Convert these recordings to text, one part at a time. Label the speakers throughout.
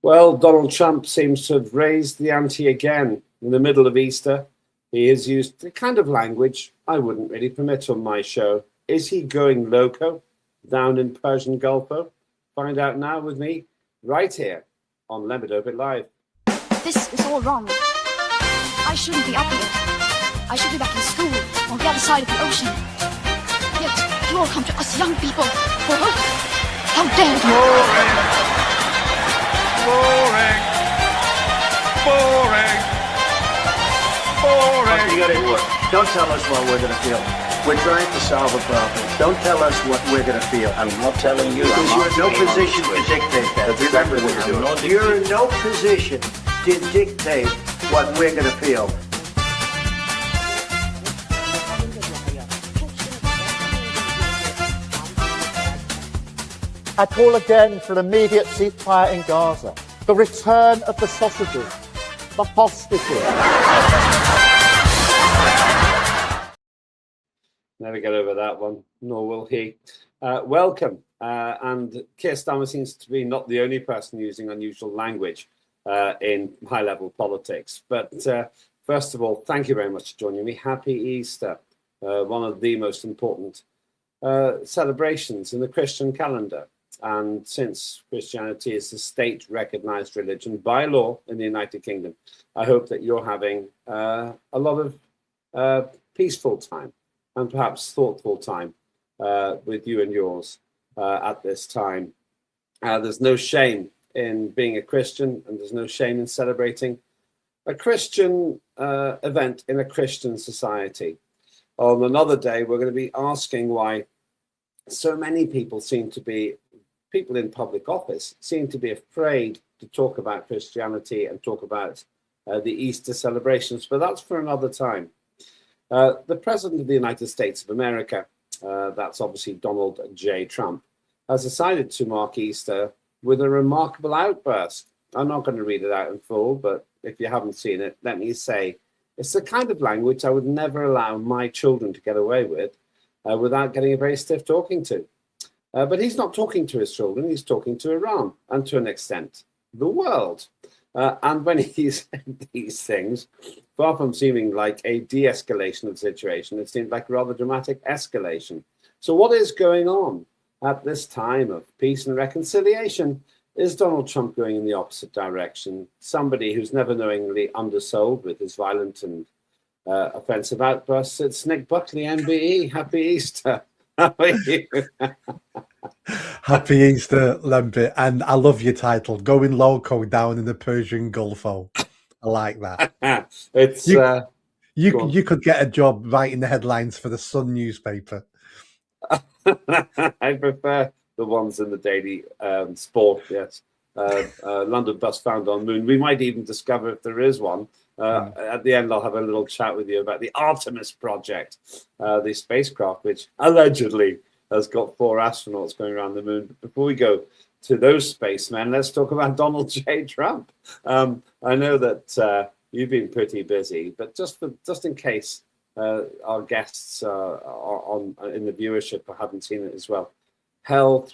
Speaker 1: Well, Donald Trump seems to have raised the ante again in the middle of Easter. He has used the kind of language I wouldn't really permit on my show. Is he going loco down in Persian Gulfo? Find out now with me right here on Lembit Live.
Speaker 2: This is all wrong. I shouldn't be up here. I should be back in school on the other side of the ocean. Yet you all come to us young people for hope. How dare you!
Speaker 3: Boring.
Speaker 4: You got it work. Don't tell us what we're going to feel. We're trying to solve a problem. Don't tell us what we're going to feel.
Speaker 5: I'm not telling you.
Speaker 4: Because you're in no position to dictate that. Remember what you're doing. You're in no position to dictate what we're going to feel.
Speaker 6: I call again for an immediate ceasefire in Gaza, the return of the sausages, the hostages.
Speaker 1: Never get over that one, nor will he. Welcome. And Keir Starmer seems to be not the only person using unusual language in high-level politics. But first of all, thank you very much for joining me. Happy Easter, one of the most important celebrations in the Christian calendar. And since Christianity is a state-recognized religion by law in the United Kingdom, I hope that you're having a lot of peaceful time and perhaps thoughtful time with you and yours at this time. There's no shame in being a Christian, and there's no shame in celebrating a Christian event in a Christian society. On another day, we're going to be asking why so many people people in public office seem to be afraid to talk about Christianity and talk about the Easter celebrations, but that's for another time. The President of the United States of America, that's obviously Donald J. Trump, has decided to mark Easter with a remarkable outburst. I'm not going to read it out in full, but if you haven't seen it, let me say, it's the kind of language I would never allow my children to get away with without getting a very stiff talking to. But he's not talking to his children, he's talking to Iran, and to an extent, the world. And when he said these things, far from seeming like a de-escalation of the situation, it seemed like a rather dramatic escalation. So what is going on at this time of peace and reconciliation? Is Donald Trump going in the opposite direction? Somebody who's never knowingly undersold with his violent and offensive outbursts. It's Nick Buckley, MBE. Happy Easter. How are you?
Speaker 7: Happy Easter, Lembit, and I love your title, Going Loco Down in the Persian Gulfo. I like that.
Speaker 1: It's
Speaker 7: you could get a job writing the headlines for the Sun newspaper.
Speaker 1: I prefer the ones in the Daily Sport, yes. London bus found on moon. We might even discover if there is one. At the end, I'll have a little chat with you about the Artemis project, the spacecraft, which allegedly has got 4 astronauts going around the moon. But before we go to those spacemen, let's talk about Donald J. Trump. I know that you've been pretty busy, but just in case our guests are in the viewership or haven't seen it as well, Trump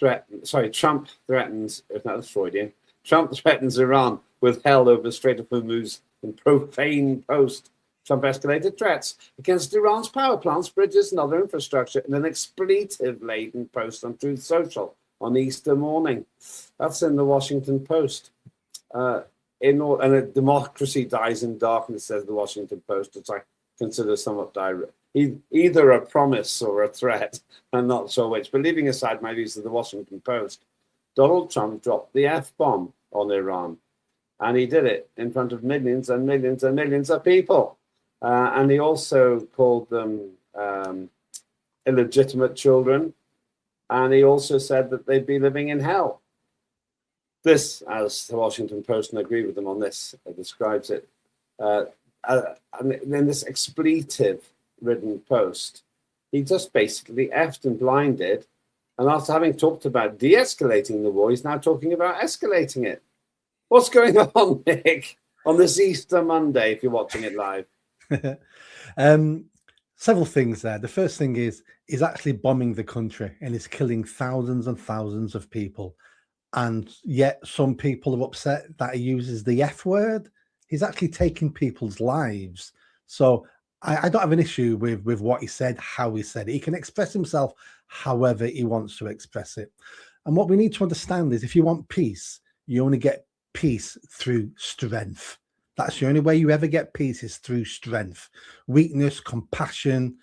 Speaker 1: threatens, if that's Freudian, Trump threatens Iran with hell over Strait of Hormuz in profane post. Trump escalated threats against Iran's power plants, bridges, and other infrastructure in an expletive-laden post on Truth Social on Easter morning. That's in the Washington Post. And democracy dies in darkness, says the Washington Post, which I consider somewhat direct. Either a promise or a threat. I'm not sure which. But leaving aside my views of the Washington Post, Donald Trump dropped the F-bomb on Iran. And he did it in front of millions and millions and millions of people. And he also called them illegitimate children. And he also said that they'd be living in hell. This, as the Washington Post, and I agree with them on this, describes it. And in this expletive-ridden post, he just basically effed and blinded. And after having talked about de-escalating the war, he's now talking about escalating it. What's going on, Nick, on this Easter Monday, if you're watching it live?
Speaker 7: Several things there. The first thing is he's actually bombing the country and is killing thousands and thousands of people. And yet some people are upset that he uses the F word. He's actually taking people's lives. So I don't have an issue with what he said, how he said it. He can express himself however he wants to express it. And what we need to understand is if you want peace, you only get peace through strength. That's the only way you ever get peace, is through strength. Weakness, compassion,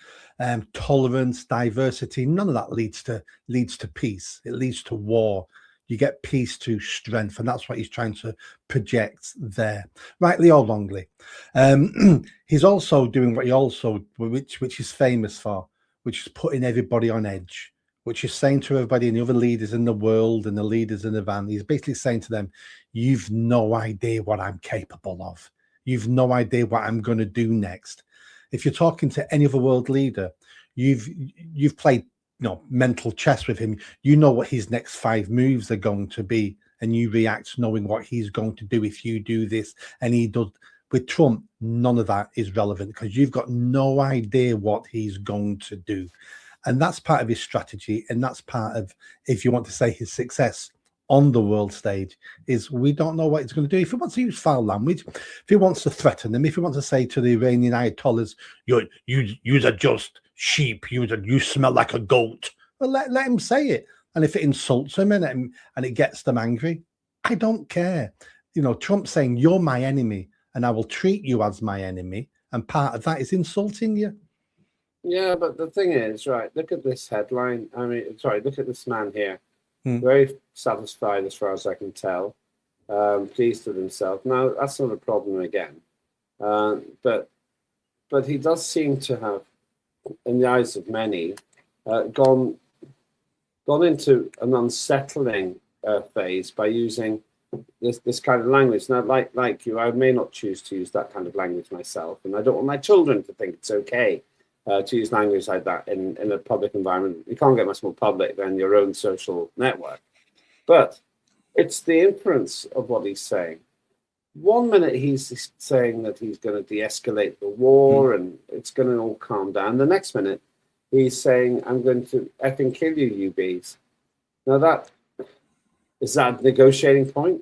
Speaker 7: tolerance, diversity, none of that leads to peace. It leads to war. You get peace through strength, and that's what he's trying to project there, rightly or wrongly. He's also doing which he's famous for, which is putting everybody on edge, which is saying to everybody and the other leaders in the world and the leaders in the van, he's basically saying to them, you've no idea what I'm capable of. You've no idea what I'm going to do next. If you're talking to any other world leader, you've played mental chess with him. You know what his next 5 moves are going to be, and you react knowing what he's going to do if you do this and he does. With Trump, none of that is relevant because you've got no idea what he's going to do. And that's part of his strategy, and that's part of, if you want to say, his success on the world stage, is we don't know what he's going to do. If he wants to use foul language, if he wants to threaten them, if he wants to say to the Iranian Ayatollahs, you're just sheep, you smell like a goat, well, let him say it. And if it insults him and it gets them angry, I don't care. Trump saying you're my enemy and I will treat you as my enemy, and part of that is insulting you.
Speaker 1: Yeah, but the thing is, right, look at this headline. Look at this man here. Very satisfied as far as I can tell. Pleased with himself. Now, that's not a problem again. But he does seem to have, in the eyes of many, gone into an unsettling phase by using this kind of language. Now, like you, I may not choose to use that kind of language myself, and I don't want my children to think it's okay to use language like that in a public environment. You can't get much more public than your own social network. But it's the inference of what he's saying. One minute he's saying that he's going to de-escalate the war and it's going to all calm down. The next minute he's saying, I'm going to effing kill you bees. Now is that a negotiating point?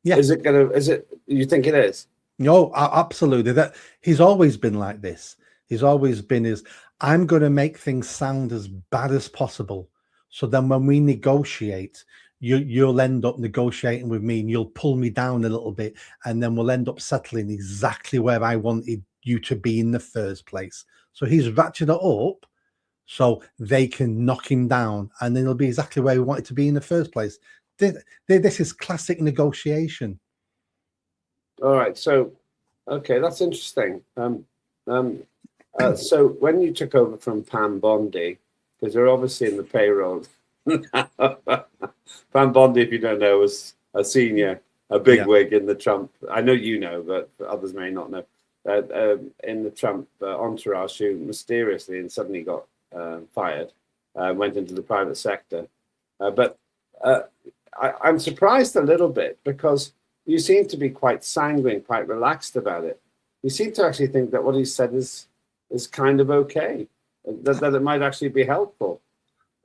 Speaker 7: Yeah.
Speaker 1: You think it is?
Speaker 7: No, absolutely. That he's always been like this. He's always been I'm going to make things sound as bad as possible. So then when we negotiate, you'll end up negotiating with me and you'll pull me down a little bit. And then we'll end up settling exactly where I wanted you to be in the first place. So he's ratcheted it up so they can knock him down. And then it'll be exactly where he wanted to be in the first place. This is classic negotiation.
Speaker 1: All right. So, okay, that's interesting. So when you took over from Pam Bondi, because they're obviously in the payroll, Pam Bondi, if you don't know, was a bigwig in the Trump. I know you know, but others may not know. In the Trump entourage, who mysteriously and suddenly got fired, went into the private sector. But I'm surprised a little bit because you seem to be quite sanguine, quite relaxed about it. You seem to actually think that what he said is kind of okay, that it might actually be helpful.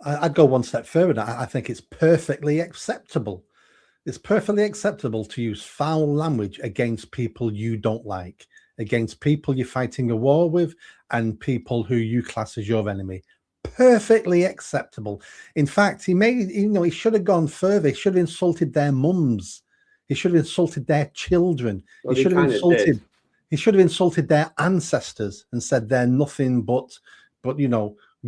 Speaker 7: I'd go one step further. I think it's perfectly acceptable. It's perfectly acceptable to use foul language against people you don't like, against people you're fighting a war with, and people who you class as your enemy. Perfectly acceptable. In fact, he should have gone further. He should have insulted their mums. He should have insulted their children.
Speaker 1: Well,
Speaker 7: he should have insulted their ancestors and said they're nothing but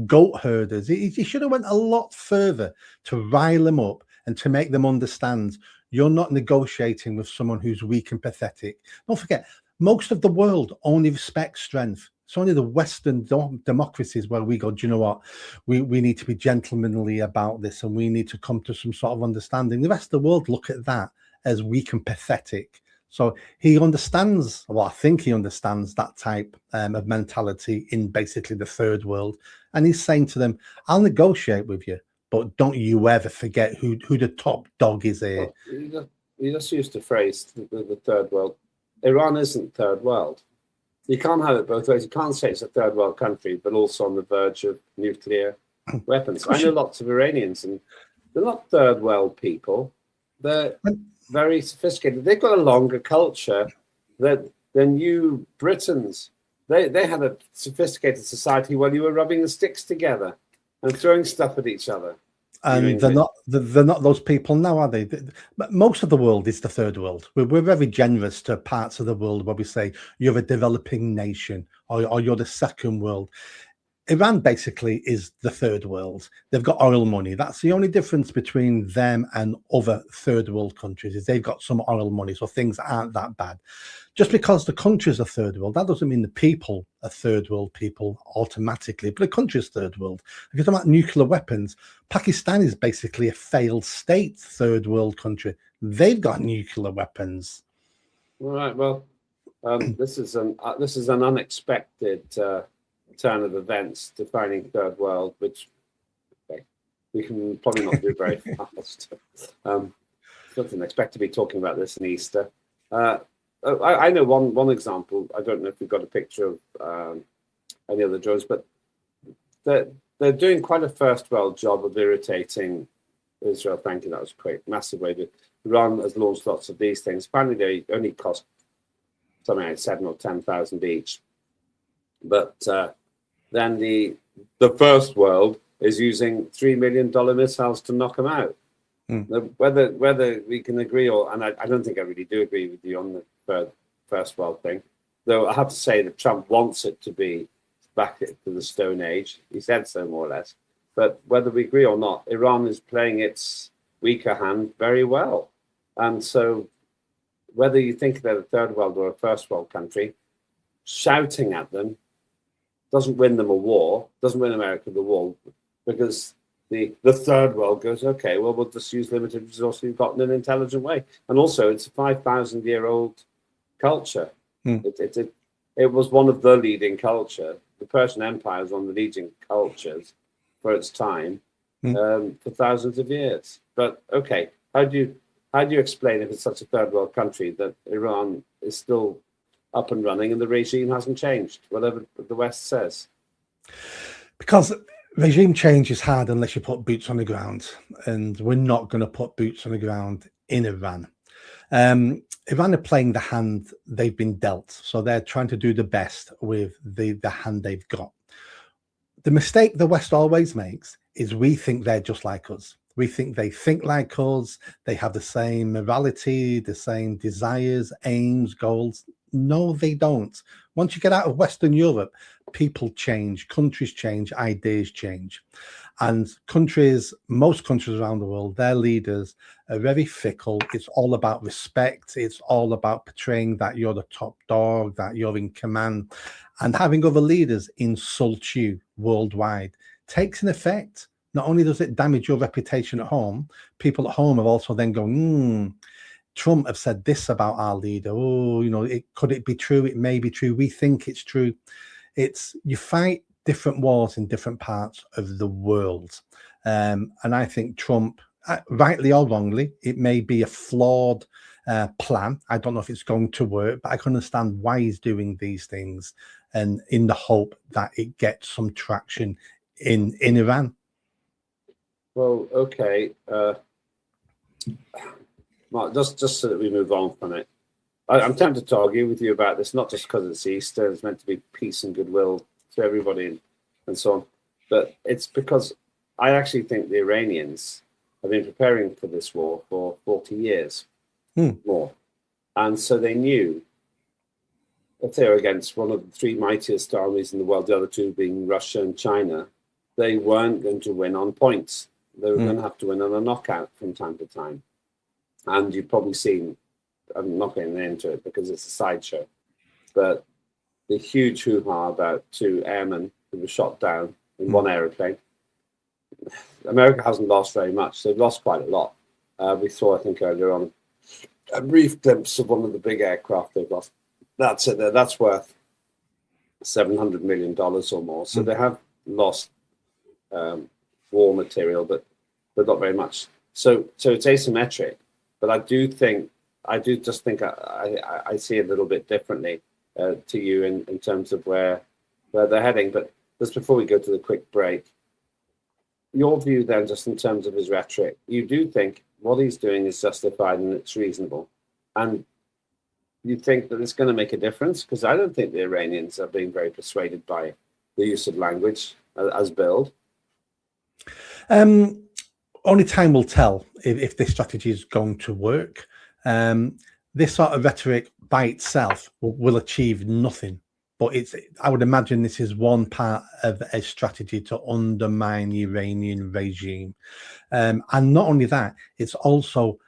Speaker 7: goat herders. He should have went a lot further to rile them up and to make them understand you're not negotiating with someone who's weak and pathetic. Don't forget, most of the world only respects strength. It's only the Western democracies where we go, do you know what? We need to be gentlemanly about this and we need to come to some sort of understanding. The rest of the world look at that as weak and pathetic. So he understands, I think he understands that type of mentality in basically the third world. And he's saying to them, I'll negotiate with you, but don't you ever forget who the top dog is here.
Speaker 1: Well, you just used the phrase, the third world. Iran isn't third world. You can't have it both ways. You can't say it's a third world country, but also on the verge of nuclear weapons. I know lots of Iranians, and they're not third world people. they're very sophisticated. They've got a longer culture than you Britons. They had a sophisticated society while you were rubbing the sticks together and throwing stuff at each other.
Speaker 7: And they're not those people now, are they? But most of the world is the third world. We're very generous to parts of the world where we say you're a developing nation or you're the second world. Iran basically is the third world. They've got oil money. That's the only difference between them and other third world countries, is they've got some oil money, so things aren't that bad. Just because the countries are third world, that doesn't mean the people are third world people automatically, but the country's third world. If you're talking about nuclear weapons, Pakistan is basically a failed state third world country. They've got nuclear weapons.
Speaker 1: All right. Well, this is an unexpected turn of events defining third world, which we can probably not do very fast. Didn't expect to be talking about this in Easter. I know one example. I don't know if we've got a picture of any other drones, but they're doing quite a first world job of irritating Israel. Thank you. That was a great, massive way to. Iran has launched lots of these things. Apparently, they only cost something like 7,000 or 10,000 each. But then the first world is using $3 million missiles to knock them out. Whether we can agree and I don't think I really do agree with you on the first world thing, though I have to say that Trump wants it to be back to the Stone Age. He said so, more or less. But whether we agree or not, Iran is playing its weaker hand very well. And so whether you think they're a third world or a first world country, shouting at them doesn't win them a war, doesn't win America the war, because the third world goes, okay, well, we'll just use limited resources we've got in an intelligent way. And also, it's a 5,000-year-old culture. It was one of the leading culture. The Persian Empire is one of the leading cultures for its time for thousands of years. But okay, how do you explain, if it's such a third world country, that Iran is still up and running and the regime hasn't changed, whatever the West says?
Speaker 7: Because regime change is hard unless you put boots on the ground, and we're not going to put boots on the ground in Iran. Iran are playing the hand they've been dealt, so they're trying to do the best with the hand they've got. The mistake the West always makes is we think they're just like us. We think they think like us, they have the same morality, the same desires, aims, goals. No, they don't. Once you get out of Western Europe, people change, countries change, ideas change. And most countries around the world, their leaders are very fickle. It's all about respect. It's all about portraying that you're the top dog, that you're in command. And having other leaders insult you worldwide takes an effect. Not only does it damage your reputation at home, people at home are also then going, Trump have said this about our leader. Oh, could it be true? It may be true. We think it's true. You fight different wars in different parts of the world. And I think Trump, rightly or wrongly, it may be a flawed plan. I don't know if it's going to work, but I can understand why he's doing these things, and in the hope that it gets some traction in Iran.
Speaker 1: Well, okay. Mark, just so that we move on from it, I'm tempted to argue with you about this, not just because it's Easter, it's meant to be peace and goodwill to everybody and so on, but it's because I actually think the Iranians have been preparing for this war for 40 years more. And so they knew if they were against one of the three mightiest armies in the world, the other two being Russia and China, they weren't going to win on points. They were going to have to win on a knockout from time to time. And you've probably seen, I'm not getting into it because it's a sideshow, but the huge hoo-ha about two airmen who were shot down in one aeroplane. America hasn't lost very much. They've lost quite a lot. We saw, I think, earlier on, a brief glimpse of one of the big aircraft they've lost. That's it. That's worth $700 million or more. So they have lost war material, but not very much. So it's asymmetric. But I do just think I see a little bit differently to you in terms of where they're heading. But just before we go to the quick break, your view then, just in terms of his rhetoric, you do think what he's doing is justified and it's reasonable. And you think that it's going to make a difference? Because I don't think the Iranians are being very persuaded by the use of language as billed.
Speaker 7: Only time will tell if this strategy is going to work. This sort of rhetoric by itself will achieve nothing. But I would imagine this is one part of a strategy to undermine the Iranian regime. And not only that, it's also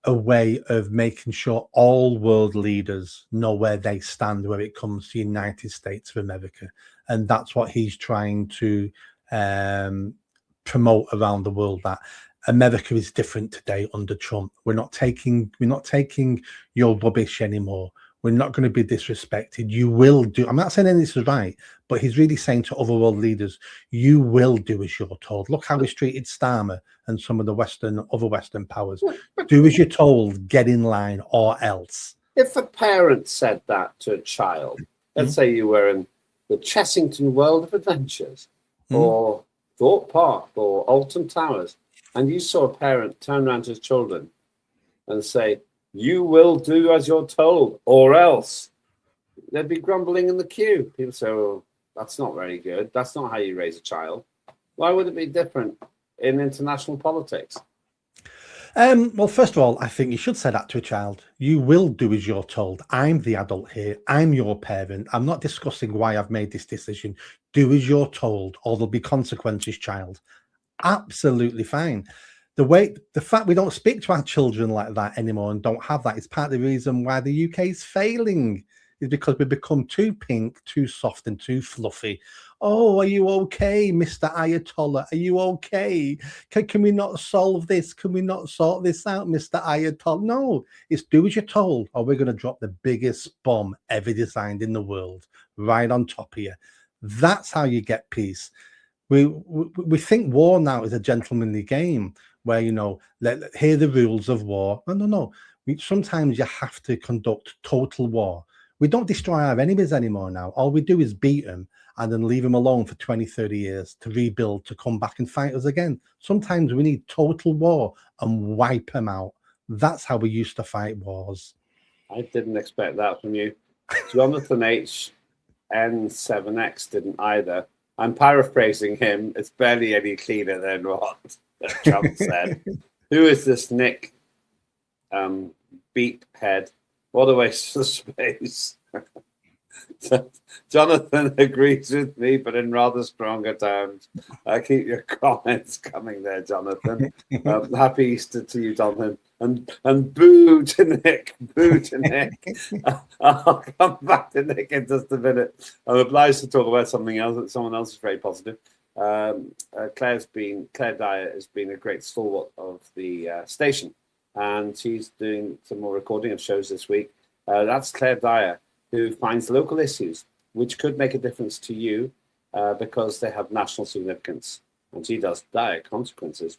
Speaker 7: a way of making sure all world leaders know where they stand when it comes to the United States of America. And that's what he's trying to promote around the world, that America is different today under Trump. We're not taking your rubbish anymore. We're not going to be disrespected. You will do. I'm not saying any of this is right, but he's really saying to other world leaders, you will do as you're told. Look how he's treated Starmer and some of the other Western powers. Do as you're told, get in line, or else.
Speaker 1: If a parent said that to a child, let's say you were in the Chessington World of Adventures or Thorpe Park or Alton Towers, and you saw a parent turn around to his children and say, you will do as you're told, or else, they'd be grumbling in the queue. People say, well, that's not very good. That's not how you raise a child. Why would it be different in international politics?
Speaker 7: Well, first of all, I think you should say that to a child. You will do as you're told. I'm the adult here. I'm your parent. I'm not discussing why I've made this decision. Do as you're told, or there'll be consequences, child. Absolutely fine. The fact we don't speak to our children like that anymore and don't have that is part of the reason why the UK is failing, is because we've become too pink, too soft and too fluffy. Oh, are you okay, Mr. Ayatollah? Are you okay? Can we not solve this? Can we not sort this out, Mr. Ayatollah? No, it's do as you're told, or we're going to drop the biggest bomb ever designed in the world right on top of you. That's how you get peace. We think war now is a gentlemanly game where, you know, here are the rules of war. No. Sometimes you have to conduct total war. We don't destroy our enemies anymore now. All we do is beat them and then leave them alone for 20, 30 years to rebuild, to come back and fight us again. Sometimes we need total war and wipe them out. That's how we used to fight wars.
Speaker 1: I didn't expect that from you. Jonathan H. N7X didn't either. I'm paraphrasing him. It's barely any cleaner than what Trump said. Who is this Nick beat head? What a waste of space. Jonathan agrees with me, but in rather stronger terms. Keep your comments coming there, Jonathan. Happy Easter to you, Jonathan. And boo to Nick. Boo to Nick. I'll come back to Nick in just a minute. I'm obliged to talk about something else that someone else is very positive. Claire Dyer has been a great stalwart of the station, and she's doing some more recording of shows this week. That's Claire Dyer, who finds local issues which could make a difference to you because they have national significance, and she does dire consequences.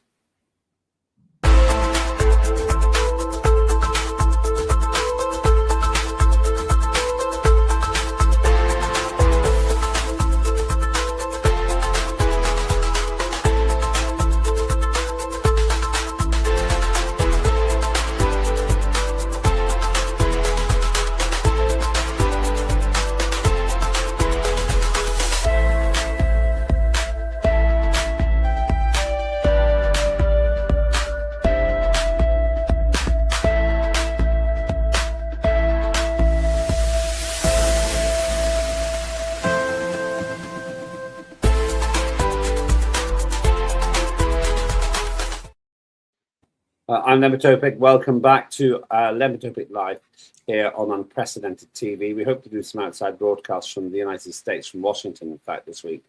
Speaker 1: I'm Lembit and Nick. Welcome back to Lembit and Nick Live here on Unprecedented TV. We hope to do some outside broadcasts from the United States, from Washington, in fact, this week,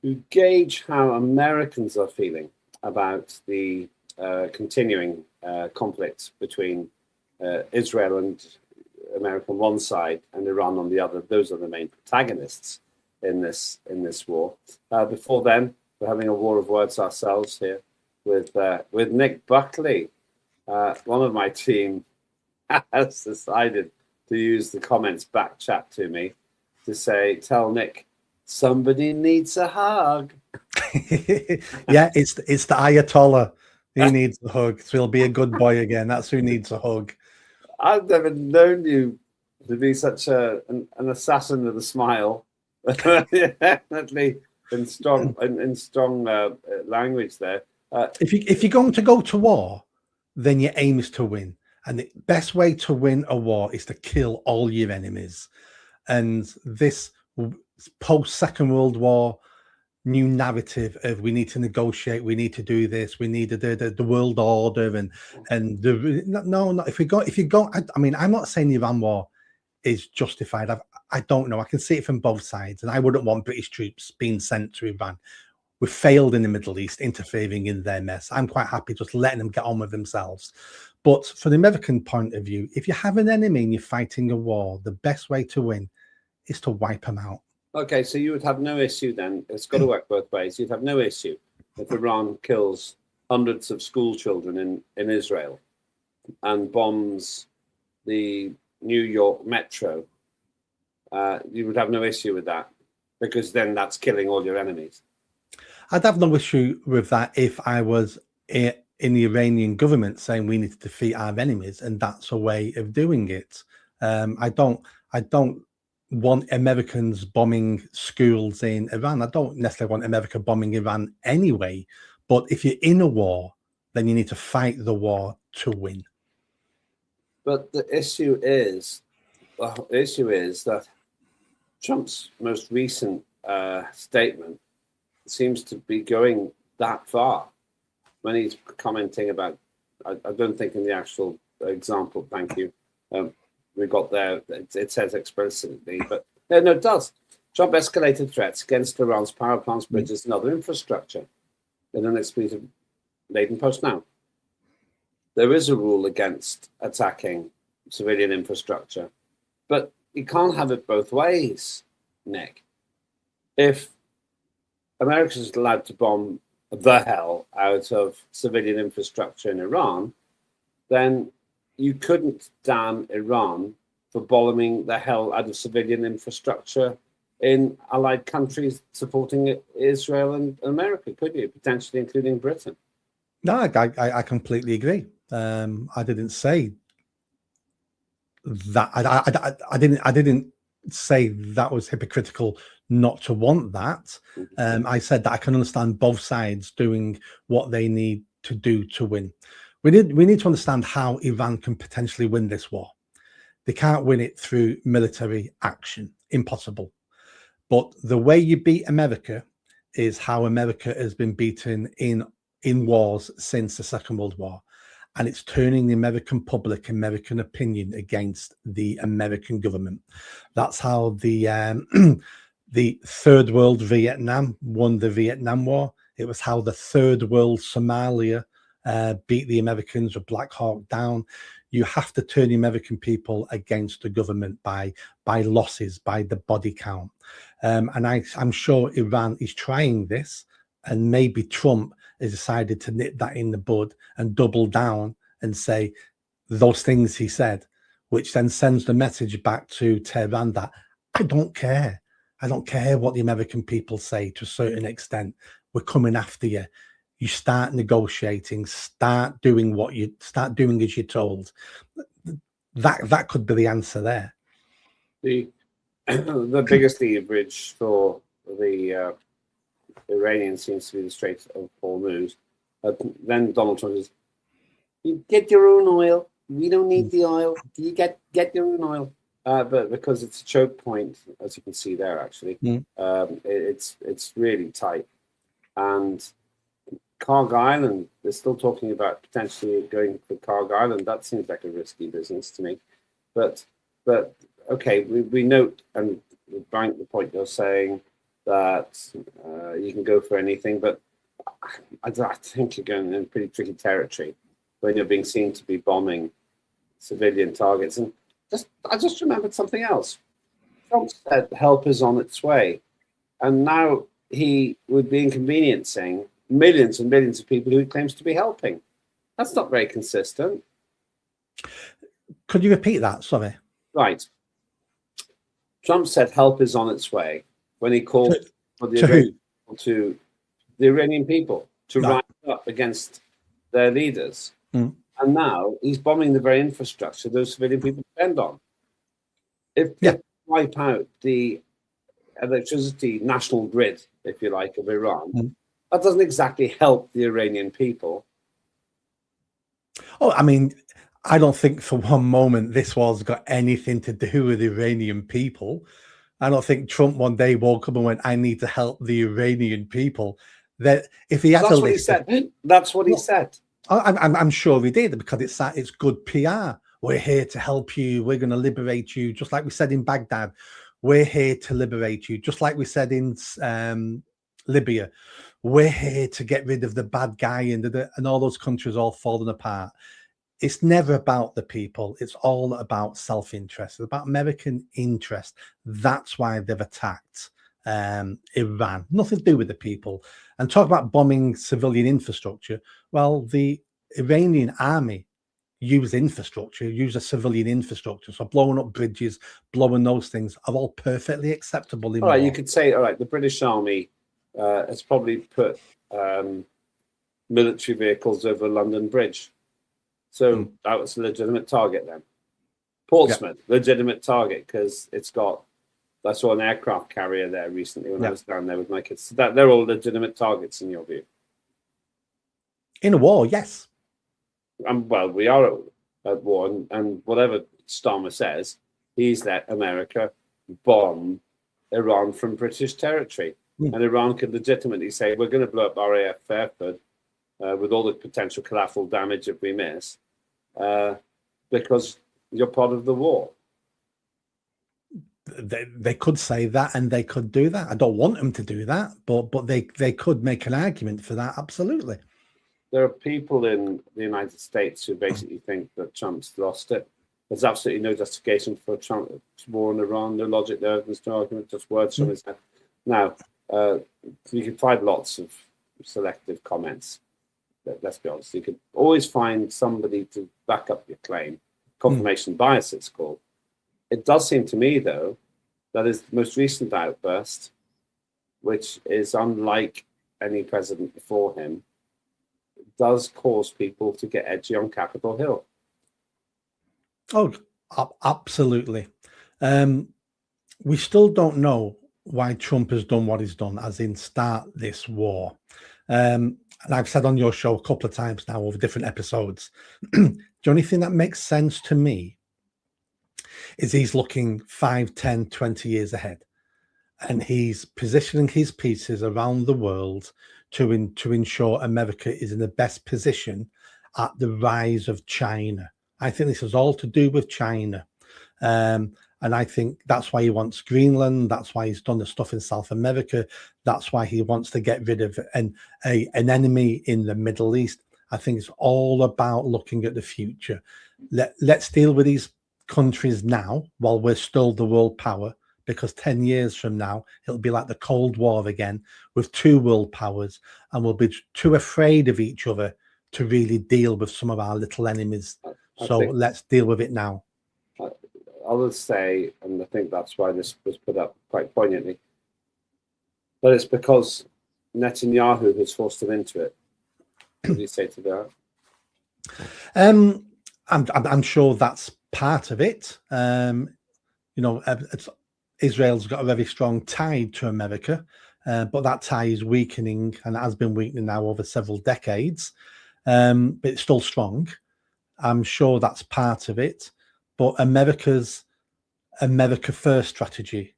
Speaker 1: to gauge how Americans are feeling about the continuing conflict between Israel and America on one side and Iran on the other. Those are the main protagonists in this war. Before then, we're having a war of words ourselves here with Nick Buckley. One of my team has decided to use the comments back chat to me to say, tell Nick, somebody needs a hug.
Speaker 7: Yeah, it's the Ayatollah. He needs a hug. So he'll be a good boy again. That's who needs a hug.
Speaker 1: I've never known you to be such an assassin with a smile. Definitely in strong language there.
Speaker 7: If you're going to go to war, then your aim is to win. And the best way to win a war is to kill all your enemies. And this post-Second World War new narrative of we need to negotiate, we need to do this, we need the world order, and if you go, I mean, I'm not saying the Iran war is justified. I don't know. I can see it from both sides, and I wouldn't want British troops being sent to Iran. We failed in the Middle East, interfering in their mess. I'm quite happy just letting them get on with themselves. But from the American point of view, if you have an enemy and you're fighting a war, the best way to win is to wipe them out.
Speaker 1: Okay, so you would have no issue then. It's got to work both ways. You'd have no issue if Iran kills hundreds of school children in Israel and bombs the New York metro. You would have no issue with that, because then that's killing all your enemies.
Speaker 7: I'd have no issue with that if I was in the Iranian government saying we need to defeat our enemies, and that's a way of doing it. I don't want Americans bombing schools in Iran. I don't necessarily want America bombing Iran anyway. But if you're in a war, then you need to fight the war to win.
Speaker 1: But the issue is that Trump's most recent statement seems to be going that far when he's commenting about, I don't think in the actual example, thank you, we got there, it says explicitly, but no, it does. Trump escalated threats against Iran's power plants, bridges, and other infrastructure in an expletive-laden post. Now, there is a rule against attacking civilian infrastructure, but you can't have it both ways, Nick. If America is allowed to bomb the hell out of civilian infrastructure in Iran, then you couldn't damn Iran for bombing the hell out of civilian infrastructure in allied countries supporting Israel and America, could you? Potentially including Britain.
Speaker 7: No, I completely agree. I didn't say that. I didn't say that was hypocritical not to want that. I said that I can understand both sides doing what they need to do to win. We need to understand how Iran can potentially win this war. They can't win it through military action. Impossible. But the way you beat America is how America has been beaten in wars since the Second World War. And it's turning the American public, American opinion against the American government. That's how the Third World Vietnam won the Vietnam War. It was how the Third World Somalia beat the Americans with Black Hawk Down. You have to turn the American people against the government by losses, by the body count. And I'm sure Iran is trying this, and maybe Trump has decided to nip that in the bud and double down and say those things he said, which then sends the message back to Tehran that I don't care. I don't care what the American people say to a certain extent. We're coming after you. You start negotiating, start doing as you're told. That could be the answer there.
Speaker 1: The biggest leverage for the Iranians seems to be the Strait of Hormuz. Then Donald Trump says, "You get your own oil. We don't need the oil. You get your own oil." But because it's a choke point, as you can see there, actually, it's really tight. And Carg Island, they're still talking about potentially going for Carg Island. That seems like a risky business to me. But okay, we note and we bank the point you're saying that you can go for anything, but I think you're going in pretty tricky territory when you're being seen to be bombing civilian targets. And I just remembered something else. Trump said help is on its way, and now he would be inconveniencing millions and millions of people who he claims to be helping. That's not very consistent.
Speaker 7: Could you repeat that? Sorry.
Speaker 1: Right. Trump said help is on its way when he called for the Iranian people to rise up against their leaders.
Speaker 7: Mm.
Speaker 1: And now he's bombing the very infrastructure those civilian people depend on. If
Speaker 7: Yeah.
Speaker 1: you wipe out the electricity national grid, if you like, of Iran, that doesn't exactly help the Iranian people.
Speaker 7: Oh, I mean, I don't think for one moment this war's got anything to do with the Iranian people. I don't think Trump one day woke up and went, "I need to help the Iranian people." That if he had
Speaker 1: That's
Speaker 7: a
Speaker 1: what he
Speaker 7: list,
Speaker 1: said. That's what he said.
Speaker 7: I'm sure he did, because it's good PR. We're here to help you. We're going to liberate you, just like we said in Baghdad. We're here to liberate you, just like we said in Libya. We're here to get rid of the bad guy, and all those countries all falling apart. It's never about the people. It's all about self-interest. It's about American interest. That's why they've attacked Iran. Nothing to do with the people. And talk about bombing civilian infrastructure. Well, the Iranian army use infrastructure, use a civilian infrastructure. So blowing up bridges, blowing those things are all perfectly acceptable in
Speaker 1: All right,
Speaker 7: war.
Speaker 1: you could say, all right, the British Army has probably put military vehicles over London Bridge. So that was a legitimate target then. Portsmouth, legitimate target, because I saw an aircraft carrier there recently when I was down there with my kids. So they're all legitimate targets in your view?
Speaker 7: In a war, yes.
Speaker 1: Well, we are at war, and whatever Starmer says, he's let America bomb Iran from British territory. And Iran could legitimately say, we're going to blow up RAF Fairford with all the potential collateral damage if we miss, because you're part of the war.
Speaker 7: They could say that, and they could do that. I don't want them to do that, but they could make an argument for that. Absolutely.
Speaker 1: There are people in the United States who basically think that Trump's lost it. There's absolutely no justification for Trump's war in Iran, no logic there, there's no argument, just words from his head. Now, you can find lots of selective comments. Let's be honest, you could always find somebody to back up your claim. Confirmation bias, it's called. It does seem to me, though, that his most recent outburst, which is unlike any president before him, does cause people to get edgy on Capitol Hill.
Speaker 7: Oh, absolutely. We still don't know why Trump has done what he's done, as in start this war. And I've said on your show a couple of times now over different episodes, the only thing that makes sense to me is he's looking 5, 10, 20 years ahead. And he's positioning his pieces around the world to ensure America is in the best position at the rise of China. I think this is all to do with China. And I think that's why he wants Greenland. That's why he's done the stuff in South America. That's why he wants to get rid of an enemy in the Middle East. I think it's all about looking at the future. Let's deal with these countries now while we're still the world power, because 10 years from now, it'll be like the Cold War again with two world powers, and we'll be too afraid of each other to really deal with some of our little enemies. So let's deal with it now.
Speaker 1: I would say, and I think that's why this was put up quite poignantly, but it's because Netanyahu has forced him into it. What do you say to that?
Speaker 7: I'm sure that's part of it. Israel's got a very strong tie to America, but that tie is weakening, and it has been weakening now over several decades. But it's still strong. I'm sure that's part of it. But America first strategy,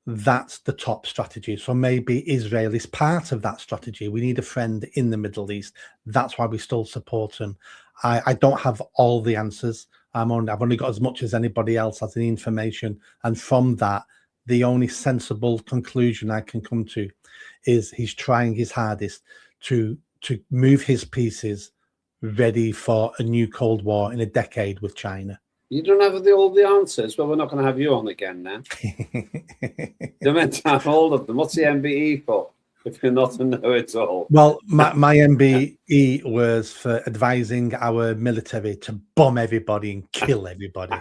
Speaker 7: that's the top strategy. So maybe Israel is part of that strategy. We need a friend in the Middle East. That's why we still support him. I don't have all the answers. I've only got as much as anybody else has the information. And from that, the only sensible conclusion I can come to is he's trying his hardest to move his pieces ready for a new Cold War in a decade with China.
Speaker 1: You don't have all the answers. Well, we're not going to have you on again now. You're meant to have all of them. What's the MBE for if you're not a know-it-all?
Speaker 7: Well, my MBE was for advising our military to bomb everybody and kill everybody.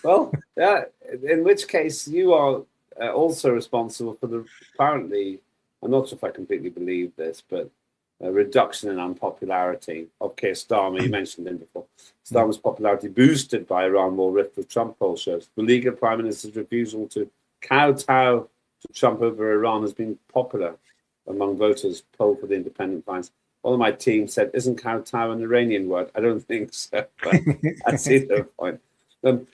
Speaker 1: Well, yeah, in which case you are also responsible for apparently, I'm not sure if I completely believe this, but reduction in unpopularity of Keir Starmer. You mentioned him before. Starmer's popularity boosted by Iran war rift with Trump poll shows. The League of Prime Minister's refusal to kowtow to Trump over Iran has been popular among voters polled for the independent finds. All of my team said, isn't kowtow an Iranian word? I don't think so, but I see the point. The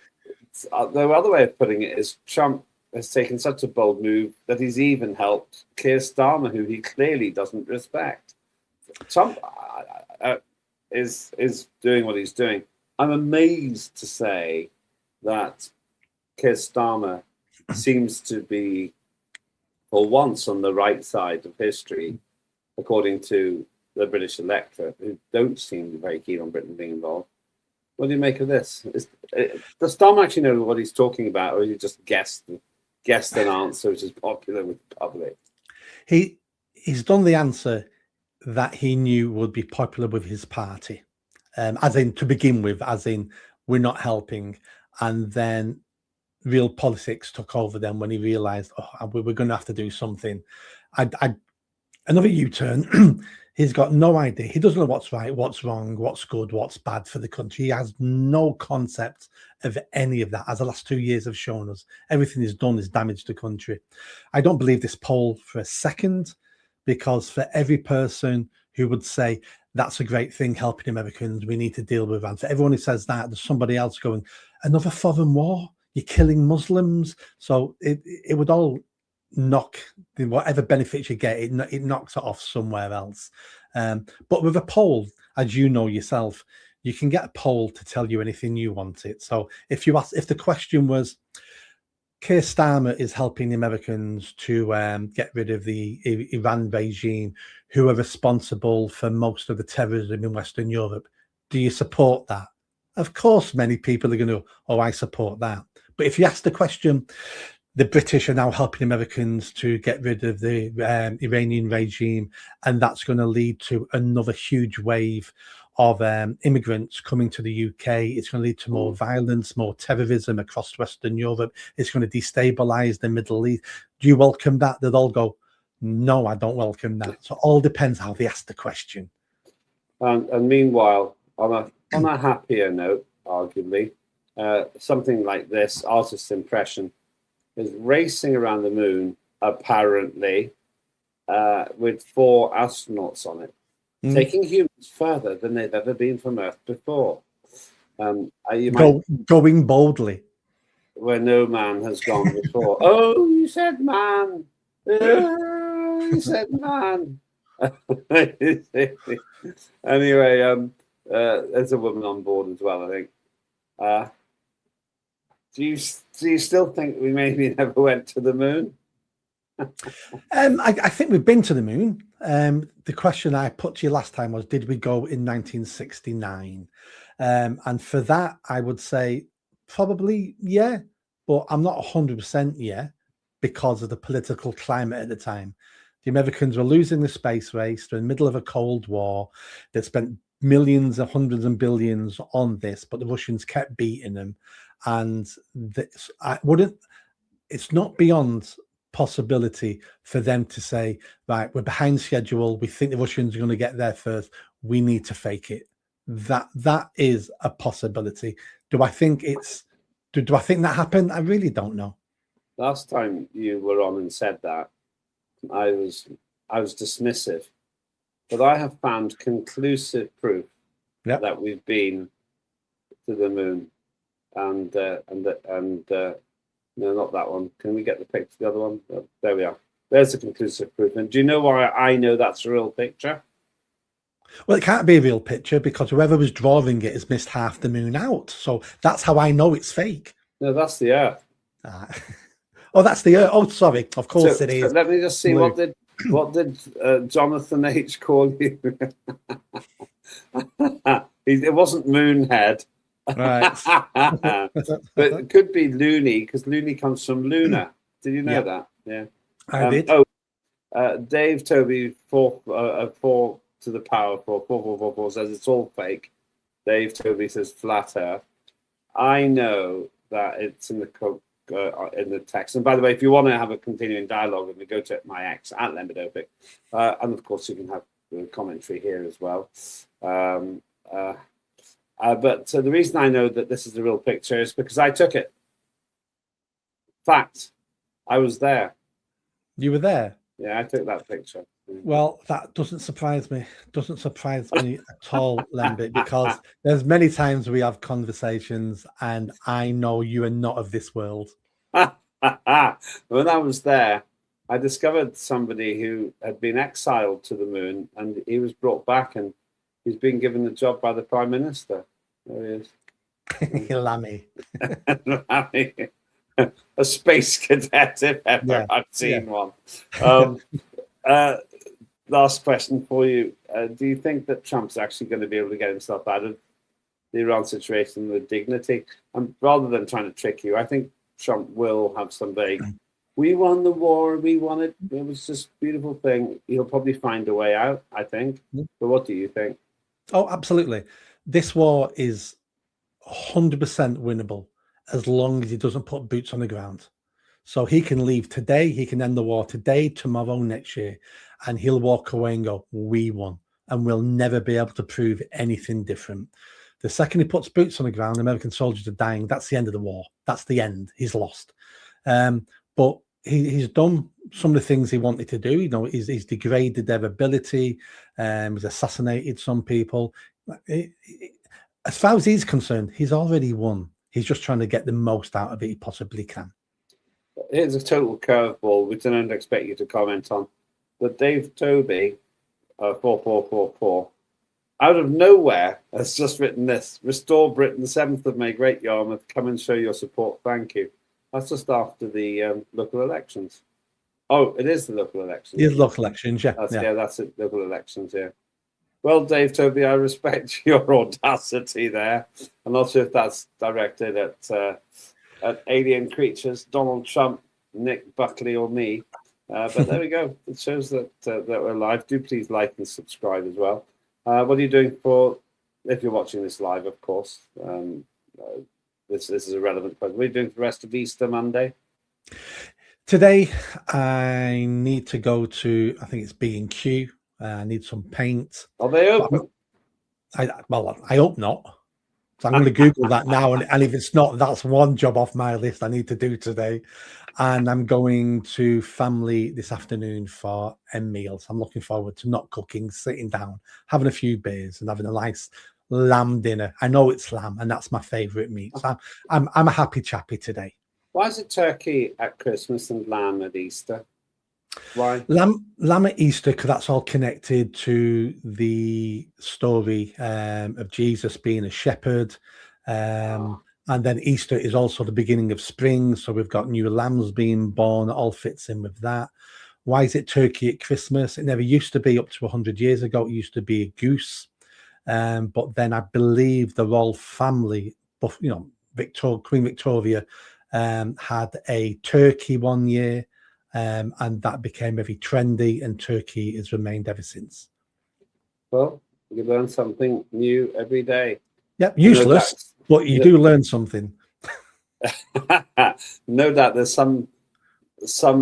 Speaker 1: other way of putting it is Trump has taken such a bold move that he's even helped Keir Starmer, who he clearly doesn't respect. Trump is doing what he's doing. I'm amazed to say that Keir Starmer seems to be, for once, on the right side of history, according to the British electorate, who don't seem very keen on Britain being involved. What do you make of this? Does Starmer actually know what he's talking about, or he just guessed an answer which is popular with the public?
Speaker 7: He's done the answer that he knew would be popular with his party, as in to begin with, as in we're not helping, and then real politics took over. Then when he realised, we're going to have to do something, another U-turn. He's got no idea. He doesn't know what's right, what's wrong, what's good, what's bad for the country. He has no concept of any of that, as the last 2 years have shown us. Everything he's done is damaged the country. I don't believe this poll for a second, because for every person who would say that's a great thing, helping Americans, we need to deal with Iran, for everyone who says that, there's somebody else going, another foreign war, you're killing Muslims. So it would all knock whatever benefits you get, it knocks it off somewhere else. But with a poll, as you know yourself, you can get a poll to tell you anything you want it. So if the question was, Keir Starmer is helping the Americans to get rid of the Iran regime, who are responsible for most of the terrorism in Western Europe, do you support that? Of course, many people are going to, I support that. But if you ask the question, the British are now helping Americans to get rid of the Iranian regime, and that's going to lead to another huge wave of immigrants coming to the UK. It's going to lead to more violence, more terrorism across Western Europe. It's going to destabilize the Middle East. Do you welcome that? They'll all go, no, I don't welcome that. So it all depends how they ask the question.
Speaker 1: And meanwhile, on a happier note, arguably, something like this, Artist's Impression, is racing around the moon, apparently, with 4 astronauts on it, taking humans further than they've ever been from Earth before.
Speaker 7: Going boldly.
Speaker 1: Where no man has gone before. Oh, you said man. Oh, you said man. Anyway, there's a woman on board as well, I think. Do you still think we maybe never went to the moon?
Speaker 7: I think we've been to the moon. The question I put to you last time was, did we go in 1969? And for that, I would say probably, yeah, but I'm not 100% yeah, because of the political climate at the time. The Americans were losing the space race. They're in the middle of a Cold War. They spent millions and hundreds and billions on this, but the Russians kept beating them. And it's not beyond possibility for them to say, right, we're behind schedule, we think the Russians are going to get there first, we need to fake it. That is a possibility. Do I think that happened? I really don't know.
Speaker 1: Last time you were on and said that, I was dismissive, but I have found conclusive proof that we've been to the moon. And no, not that one. Can we get the picture? The other one? Oh, there we are. There's the conclusive proof. And do you know why I know that's a real picture?
Speaker 7: Well, it can't be a real picture because whoever was drawing it has missed half the moon out. So that's how I know it's fake.
Speaker 1: No, that's the Earth.
Speaker 7: Oh, that's the Earth. Oh, sorry. Of course it is.
Speaker 1: Let me just see. What did Jonathan H call you? It wasn't Moonhead.
Speaker 7: Right.
Speaker 1: But it could be loony, because loony comes from lunar. Did you know that? Yeah,
Speaker 7: I did.
Speaker 1: Dave Toby 4 to the power 4 says it's all fake. Dave Toby says flat Earth. I know that it's in the text. And by the way, if you want to have a continuing dialogue with me, go to my ex at Lembit Öpik. And of course, you can have commentary here as well. But the reason I know that this is a real picture is because I took it. Fact, I was there.
Speaker 7: You were there?
Speaker 1: Yeah, I took that picture.
Speaker 7: Well, that doesn't surprise me. Doesn't surprise me at all, Lembit, because there's many times we have conversations and I know you are not of this world.
Speaker 1: When I was there, I discovered somebody who had been exiled to the moon, and he was brought back, and he's been given the job by the Prime Minister. There he is.
Speaker 7: Lammy.
Speaker 1: A space cadet, if ever I've seen one. Last question for you. Do you think that Trump's actually going to be able to get himself out of the Iran situation with dignity? And rather than trying to trick you, I think Trump will have some vague, we won the war, we won it, it was just a beautiful thing. He'll probably find a way out, I think. But what do you think?
Speaker 7: Oh, absolutely. This war is 100% winnable as long as he doesn't put boots on the ground. So he can leave today, he can end the war today, tomorrow, next year, and he'll walk away and go, we won, and we'll never be able to prove anything different. The second he puts boots on the ground, American soldiers are dying, that's the end of the war. That's the end. He's lost. But he's done some of the things he wanted to do. You know, he's degraded their ability, he's assassinated some people. As far as he's concerned, he's already won. He's just trying to get the most out of it he possibly can.
Speaker 1: Here's a total curveball, which I don't expect you to comment on. But Dave Toby, 4444, out of nowhere has just written this: Restore Britain, 7th of May, Great Yarmouth. Come and show your support. Thank you. That's just after the local elections. Oh, it is the local elections.
Speaker 7: It is local elections, yeah.
Speaker 1: Yeah, that's it. Local elections, yeah. Well, Dave Toby, I respect your audacity there. I'm not sure if that's directed at alien creatures, Donald Trump, Nick, Buckley, or me. But there we go. It shows that we're live. Do please like and subscribe as well. What are you doing if you're watching this live, of course? This is a relevant question. What are you doing for the rest of Easter Monday?
Speaker 7: Today, I need to go to, I think it's B&Q. I need some paint.
Speaker 1: Are they open?
Speaker 7: I hope not. So I'm going to Google that now. And if it's not, that's one job off my list I need to do today. And I'm going to family this afternoon for meals. I'm looking forward to not cooking, sitting down, having a few beers and having a nice lamb dinner. I know it's lamb and that's my favorite meat. So I'm a happy chappy today.
Speaker 1: Why is it turkey at Christmas and lamb at Easter? Why?
Speaker 7: Lamb at Easter, because that's all connected to the story of Jesus being a shepherd. And then Easter is also the beginning of spring. So we've got new lambs being born. It all fits in with that. Why is it turkey at Christmas? It never used to be. Up to 100 years ago, it used to be a goose. But then I believe the royal family, you know, Queen Victoria had a turkey one year. And that became very trendy, and turkey has remained ever since. Well,
Speaker 1: you learn something new every day.
Speaker 7: Yep, useless, but you do learn something.
Speaker 1: No doubt there's some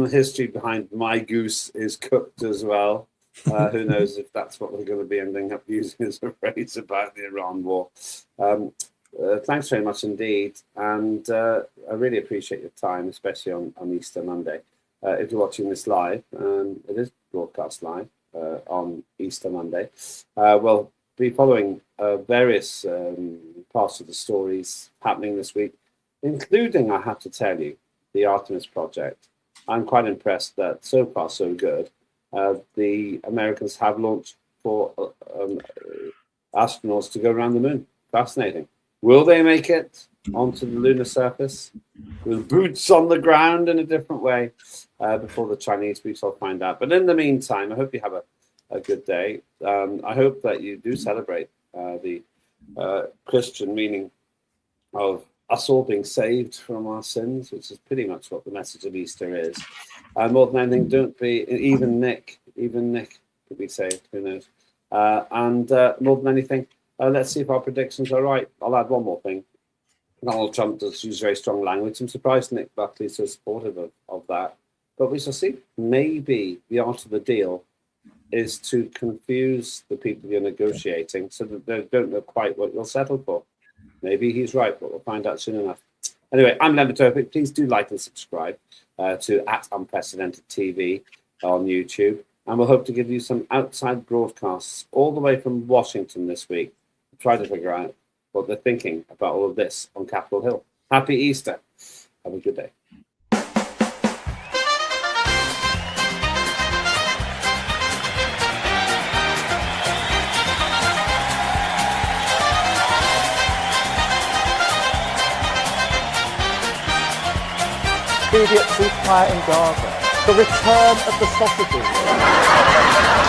Speaker 1: history behind my goose is cooked as well. Who knows if that's what we're going to be ending up using as a phrase about the Iran war. Thanks very much indeed. And I really appreciate your time, especially on Easter Monday. If you're watching this live, it is broadcast live on Easter Monday. We'll be following various parts of the stories happening this week, including, I have to tell you, the Artemis project. I'm quite impressed that so far so good. The Americans have launched for astronauts to go around the moon. Fascinating. Will they make it onto the lunar surface with boots on the ground in a different way before the Chinese? We shall find out. But in the meantime, I hope you have a good day. I hope that you do celebrate the Christian meaning of us all being saved from our sins, which is pretty much what the message of Easter is. More than anything, don't be, even Nick could be saved, who knows. And more than anything, let's see if our predictions are right. I'll add one more thing. Donald Trump does use very strong language. I'm surprised Nick Buckley is so supportive of that. But we shall see. Maybe the art of the deal is to confuse the people you're negotiating so that they don't know quite what you'll settle for. Maybe he's right, but we'll find out soon enough. Anyway, I'm Lembit and Öpik. Please do like and subscribe to @Unprecedented TV on YouTube. And we'll hope to give you some outside broadcasts all the way from Washington this week to try to figure out what they're thinking about all of this on Capitol Hill. Happy Easter. Have a good day.
Speaker 6: Immediate ceasefire in Gaza. The return of the sausages.